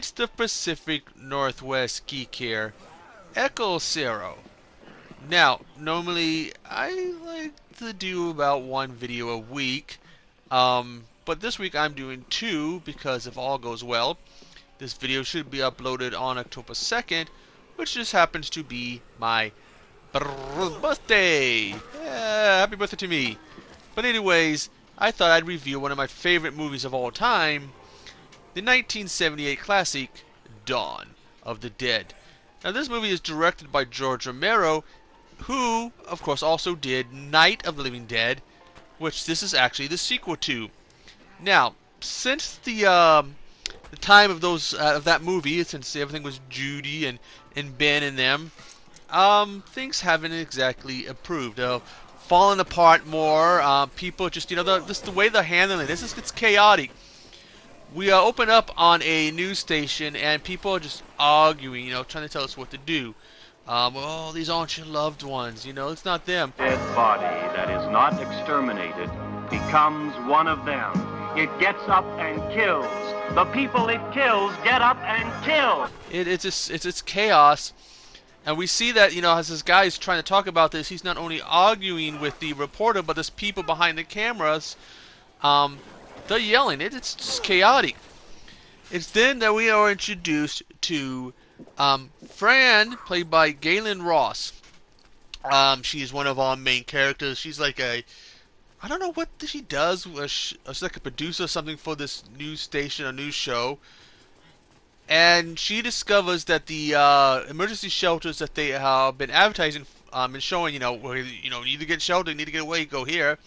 It's the Pacific Northwest geek here, Echo Cero. Now, normally I like to do about one video a week, but this week I'm doing two because if all goes well, this video should be uploaded on October 2nd, which just happens to be my birthday. Yeah, happy birthday to me. But anyways, I thought I'd review one of my favorite movies of all time, the 1978 classic, Dawn of the Dead. Now this movie is directed by George Romero, who, of course, also did Night of the Living Dead, which this is actually the sequel to. Now, since the time of that movie, since everything was Judy and Ben and them, things haven't exactly improved. Fallen apart more. People just, just the way they're handling this is it's chaotic. We open up on a news station and people are just arguing, trying to tell us what to do. Oh, these aren't your loved ones, it's not them. Dead body that is not exterminated becomes one of them. It gets up and kills. The people it kills get up and kill. It's chaos. And we see that, as this guy is trying to talk about this, he's not only arguing with the reporter, but there's people behind the cameras. They're yelling. It's just chaotic. It's then that we are introduced to Fran, played by Galen Ross. She's one of our main characters. She's like I don't know what she does. She's like a producer or something for this news station, a news show. And she discovers that the emergency shelters that they have been advertising and showing, where you need to get shelter, you need to get away, go here.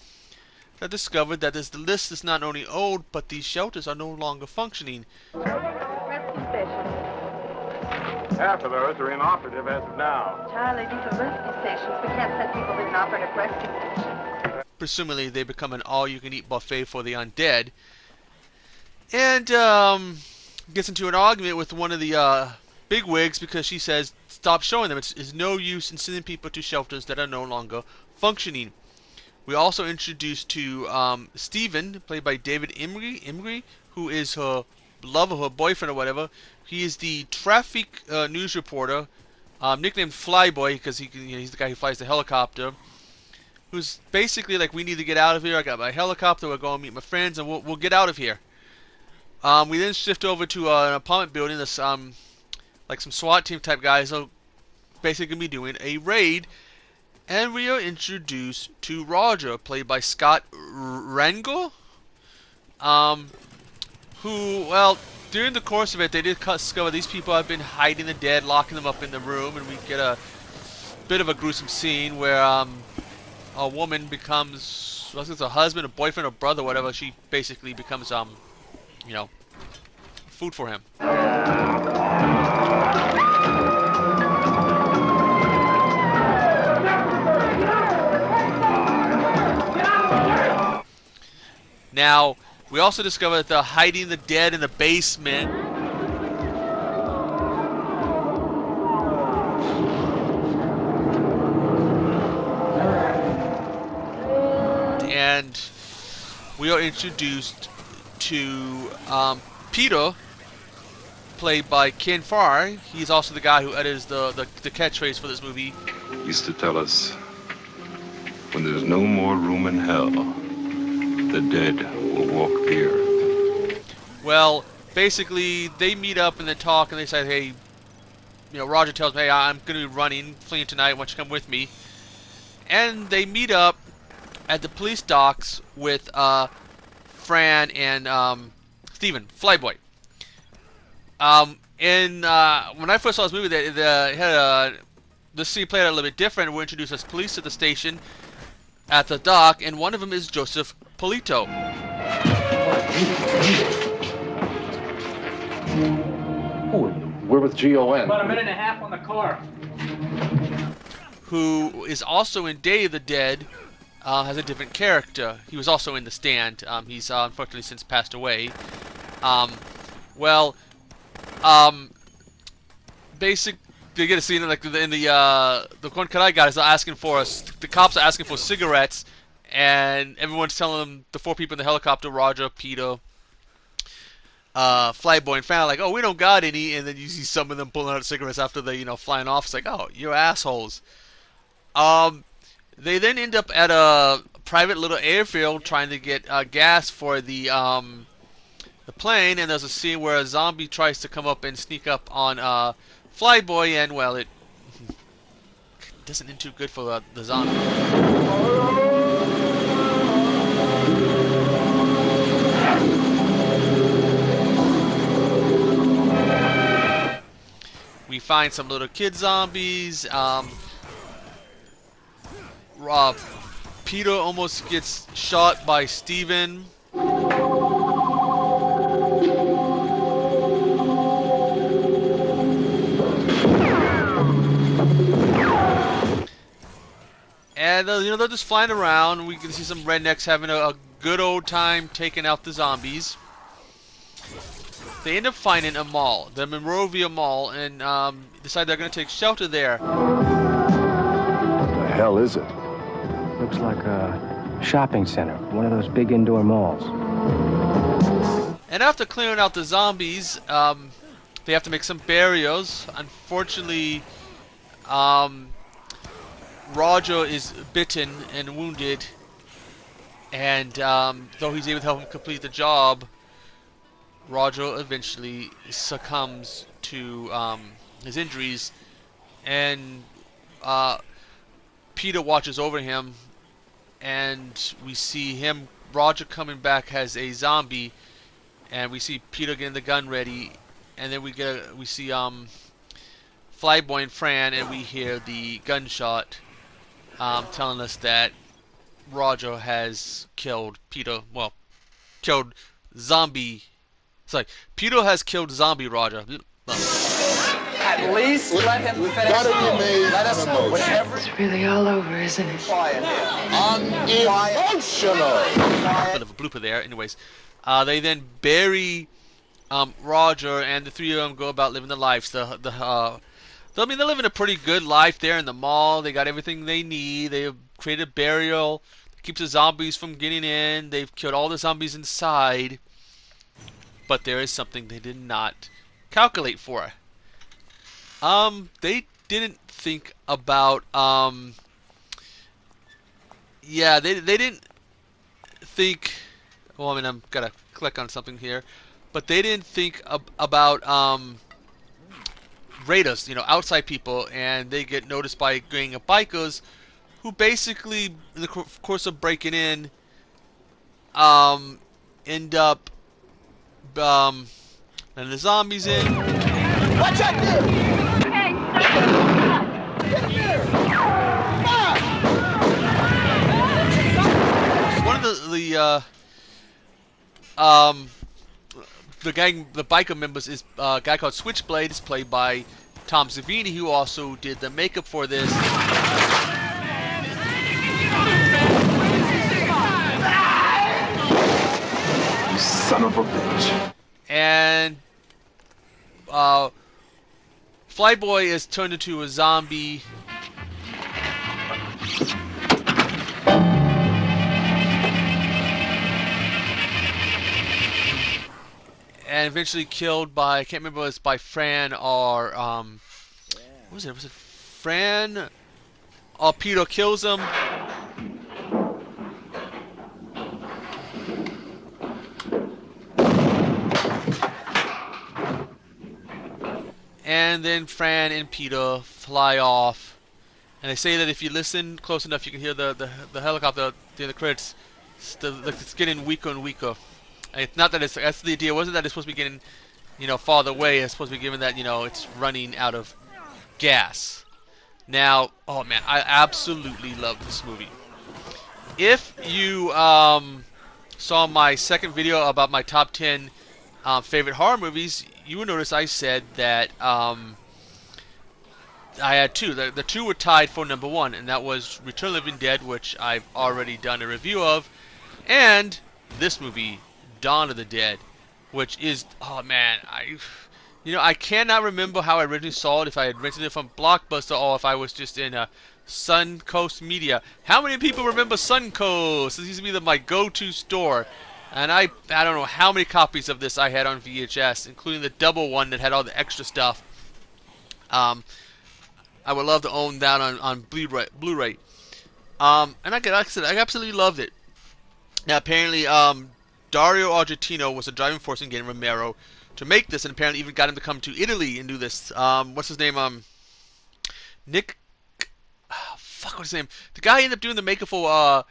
They discovered that the list is not only old, but these shelters are no longer functioning. Rescue station. Half of those are inoperative as of now. Charlie, these are rescue stations. We can't send people to an operative rescue station. Presumably, they become an all-you-can-eat buffet for the undead. And gets into an argument with one of the bigwigs because she says, stop showing them. It's no use in sending people to shelters that are no longer functioning. We also introduced to Stephen, played by David Imrie, who is her lover, her boyfriend or whatever. He is the traffic news reporter, nicknamed Flyboy because he's the guy who flies the helicopter. Who's basically like, we need to get out of here. I got my helicopter. We're going to meet my friends, and we'll get out of here. We then shift over to an apartment building. That's like some SWAT team type guys are basically going to be doing a raid. And we are introduced to Roger, played by Scott Rangel, who, well, during the course of it, they did discover these people have been hiding the dead, locking them up in the room, and we get a bit of a gruesome scene where a woman becomes, I think it's a husband, a boyfriend, a brother, whatever. She basically becomes, food for him. Now, we also discover that they're hiding the dead in the basement. And we are introduced to Peter, played by Ken Farr. He's also the guy who edits the catchphrase for this movie. Used to tell us, when there's no more room in hell, the dead will walk here. Well, basically, they meet up and they talk and they say, hey, Roger tells me, hey, I'm going to be running, fleeing tonight, why don't you come with me? And they meet up at the police docks with Fran and Stephen, Flyboy. When I first saw this movie, they had the scene played out a little bit different. We're introduced as police at the station, at the dock, and one of them is Joseph Polito. We're with GON. About a minute and a half on the car. Who is also in Day of the Dead, has a different character. He was also in The Stand. He's unfortunately since passed away. Basic. They get a scene like in the one cut I got is asking for us. The cops are asking for cigarettes, and everyone's telling them the four people in the helicopter: Roger, Peter, Flyboy and Fan like, oh, we don't got any, and then you see some of them pulling out cigarettes after they, flying off. It's like, oh, you're assholes. Um, they then end up at a private little airfield trying to get gas for the plane, and there's a scene where a zombie tries to come up and sneak up on Flyboy, and well, it doesn't end too good for the zombie. We find some little kid zombies. Peter almost gets shot by Steven. And they're just flying around. We can see some rednecks having a good old time taking out the zombies. They end up finding a mall, the Monrovia Mall, and decide they're going to take shelter there. What the hell is it? Looks like a shopping center, one of those big indoor malls. And after clearing out the zombies, they have to make some burials. Unfortunately, Roger is bitten and wounded, and though he's able to help him complete the job, Roger eventually succumbs to his injuries, and Peter watches over him, and we see Roger coming back as a zombie, and we see Peter getting the gun ready, and then we see Flyboy and Fran, and we hear the gunshot telling us that Roger has killed Peter. Well, killed zombie. Sorry, Peter has killed zombie Roger. At least let him finish. Let us know whatever. It's really all over, isn't it? Quiet here. Unemotional. Bit of a blooper there. Anyways, they then bury Roger, and the three of them go about living their lives. They're living a pretty good life there in the mall. They got everything they need. They've created a burial that keeps the zombies from getting in. They've killed all the zombies inside. But there is something they did not calculate for. They didn't think about, they didn't think, well, I mean, I'm gotta click on something here, but they didn't think about, raiders, outside people, and they get noticed by a gang of bikers who basically, in the course of breaking in, end up, letting the zombies in. Watch out there! One of the biker members is a guy called Switchblade. Is played by Tom Savini, who also did the makeup for this. You son of a bitch. And Flyboy is turned into a zombie. And eventually killed by, I can't remember if it was by Fran or, what was it? Was it Fran? Or Peter kills him. And then Fran and Peter fly off. And they say that if you listen close enough, you can hear the helicopter near the credits. It's getting weaker and weaker. It's not that that's the idea. It wasn't that it's supposed to be getting, farther away. It's supposed to be given that, it's running out of gas. Now, oh man, I absolutely love this movie. If you saw my second video about my top 10 favorite horror movies, you will notice I said that I had two. The two were tied for number one, and that was Return of the Living Dead, which I've already done a review of, and this movie, Dawn of the Dead, which is, oh man, I cannot remember how I originally saw it, if I had rented it from Blockbuster or if I was just in Suncoast Media. How many people remember Suncoast? This used to be my go-to store. And I don't know how many copies of this I had on VHS, including the double one that had all the extra stuff. Um, I would love to own that on Blu-ray. And like I said, I absolutely loved it. Now apparently, Dario Argentino was a driving force in getting Romero to make this, and apparently even got him to come to Italy and do this. What's his name? Nick. Fuck, what's his name? The guy who ended up doing the makeup for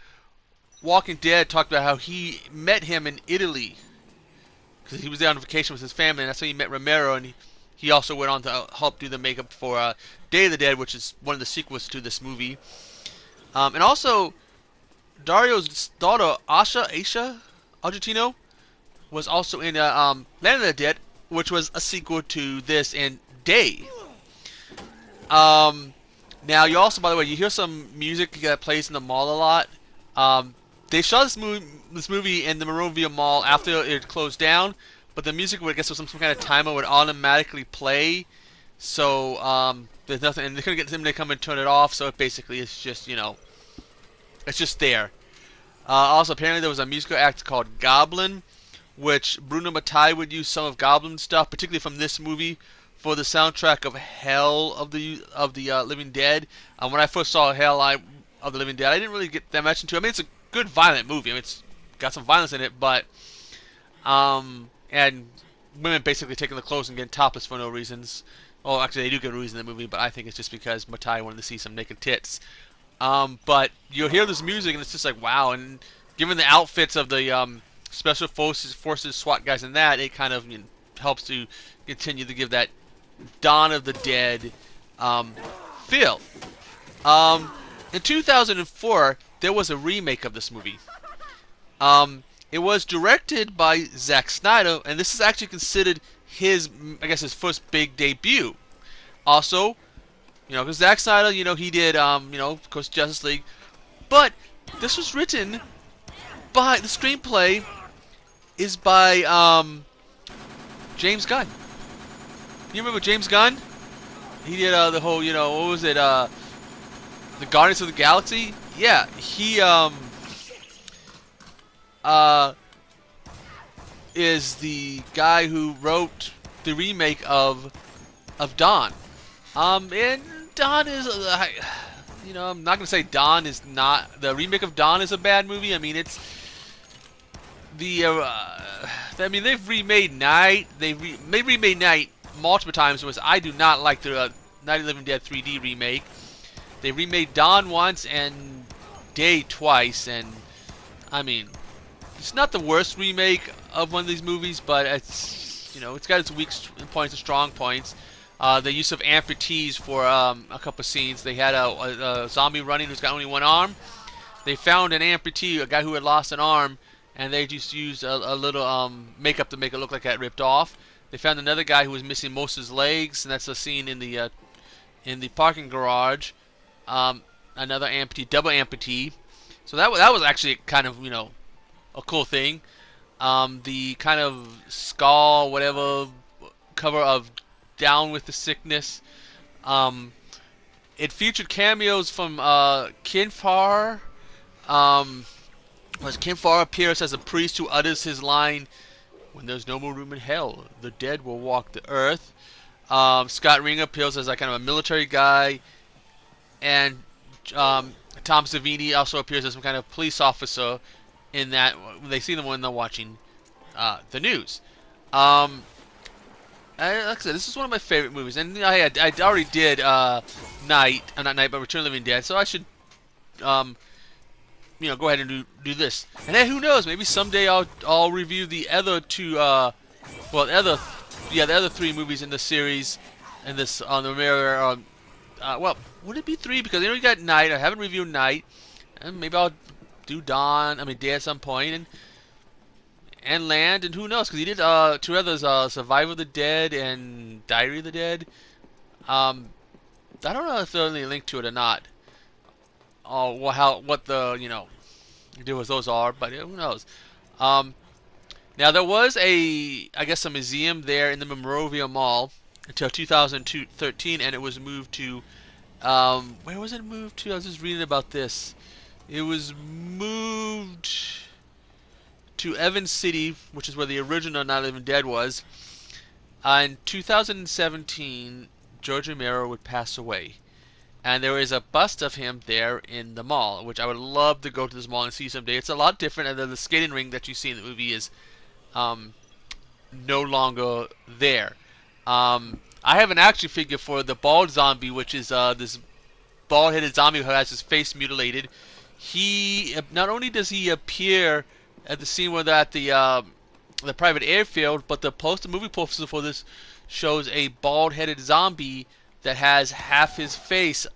Walking Dead talked about how he met him in Italy because he was there on vacation with his family, and that's how he met Romero, and he also went on to help do the makeup for Day of the Dead, which is one of the sequels to this movie. And also, Dario's daughter, Aisha Argentino, was also in Land of the Dead, which was a sequel to this and Day. Now, you also, by the way, you hear some music that plays in the mall a lot. They shot this movie in the Monrovia Mall after it closed down, but the music, I guess, was some kind of timer would automatically play. So there's nothing, and they couldn't get them to come and turn it off. So it basically is just, it's just there. Also, apparently there was a musical act called Goblin, which Bruno Mattei would use some of Goblin stuff, particularly from this movie, for the soundtrack of Hell of the Living Dead. When I first saw Hell of the Living Dead, I didn't really get that much into it. I mean, it's a good violent movie. I mean, it's got some violence in it, but and women basically taking the clothes and getting topless for no reasons. Well, actually, they do get a reason in the movie, but I think it's just because Mattei wanted to see some naked tits. But you'll hear this music, and it's just like, wow. And given the outfits of the special forces SWAT guys in that, it kind of helps to continue to give that Dawn of the Dead feel. In 2004, there was a remake of this movie. It was directed by Zack Snyder, and this is actually considered his first big debut. Also, because Zack Snyder, he did, of course, Justice League, but this was written by, the screenplay is by James Gunn. You remember James Gunn? He did the whole, what was it, the Guardians of the Galaxy? Yeah, he is the guy who wrote the remake of Dawn. And Dawn is, I'm not gonna say Dawn is not, the remake of Dawn is a bad movie. I mean, it's the they've remade Night. They remade Night multiple times. Was I do not like the Night of the Living Dead 3D remake. They remade Dawn once and Day twice, and I mean, it's not the worst remake of one of these movies, but it's it's got its weak points and strong points. The use of amputees for a couple scenes. They had a zombie running who's got only one arm. They found an amputee, a guy who had lost an arm, and they just used a little makeup to make it look like that ripped off. They found another guy who was missing most of his legs, and that's a scene in the parking garage. Another amputee, double amputee. So that was actually kind of a cool thing. The kind of skull, whatever cover of Down with the Sickness. It featured cameos from Ken Farr. Ken Farr appears as a priest who utters his line, "When there's no more room in hell, the dead will walk the earth." Scott Ringer appears as a kind of a military guy, and Tom Savini also appears as some kind of police officer in that. They see them when they're watching the news. Like I said, this is one of my favorite movies, and I already did not Night, but Return of the Living Dead, so I should go ahead and do this. And then who knows, maybe someday I'll review the other two, the other three movies in the series, and this on the mirror. Well, would it be three? Because you got Night. I haven't reviewed Night, and maybe I'll do Day at some point, and Land, and who knows? Because he did two others, Survival of the Dead and Diary of the Dead. I don't know if there's any link to it or not. Oh, well, what the deal with those are, but who knows? Now there was a museum there in the Monrovia Mall until 2013, and it was moved to where was it moved to? I was just reading about this. It was moved to Evans City, which is where the original Night of the Living Dead was. In 2017, George Romero would pass away. And there is a bust of him there in the mall, which I would love to go to this mall and see someday. It's a lot different, and the skating ring that you see in the movie is no longer there. I have an action figure for the bald zombie, which is this bald-headed zombie who has his face mutilated. He not only does he appear at the scene where they're at the private airfield, but the movie poster for this shows a bald-headed zombie that has half his face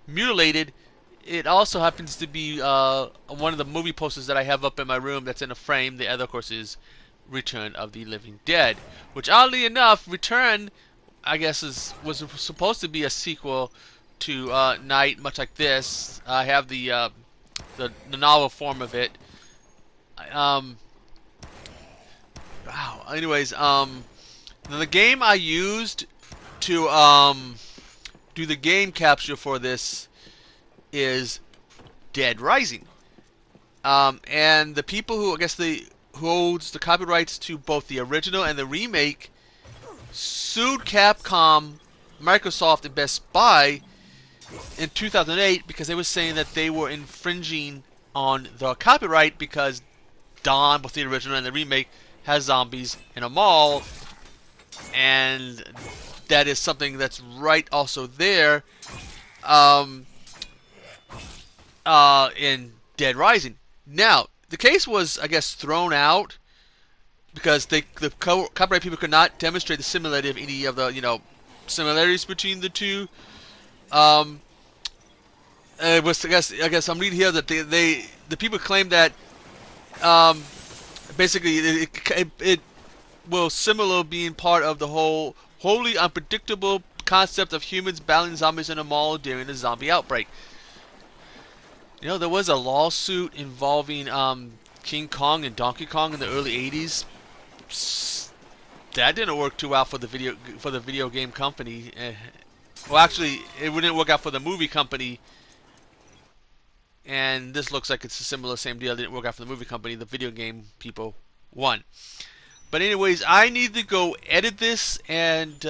mutilated. It also happens to be one of the movie posters that I have up in my room that's in a frame. The other, of course, is Return of the Living Dead, which oddly enough, Return, I guess, was supposed to be a sequel to Night, much like this. I have the novel form of it. Wow. Anyways, the game I used to do the game capture for this is Dead Rising. And the people who, I guess, who holds the copyrights to both the original and the remake sued Capcom, Microsoft, and Best Buy in 2008 because they were saying that they were infringing on the copyright because Dawn, both the original and the remake, has zombies in a mall, and that is something that's right also there in Dead Rising. Now, the case was, I guess, thrown out because the copyright people could not demonstrate the similarity of any of the, similarities between the two. It was, I guess I'm reading here that the people claim that basically it will similar being part of the whole wholly unpredictable concept of humans battling zombies in a mall during a zombie outbreak. There was a lawsuit involving King Kong and Donkey Kong in the early 80s. That didn't work too well for the video game company. Well, actually, it didn't work out for the movie company. And this looks like it's a similar same deal. It didn't work out for the movie company. The video game people won. But anyways, I need to go edit this and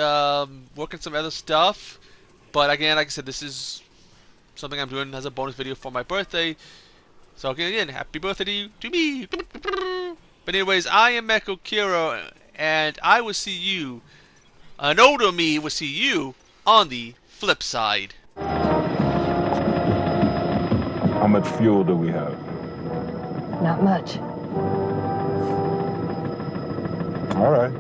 work on some other stuff. But again, like I said, this is something I'm doing as a bonus video for my birthday. So again, happy birthday to me. But anyways, I am Mecho Cero, and I will see you, an older me will see you on the flip side. How much fuel do we have? Not much. All right.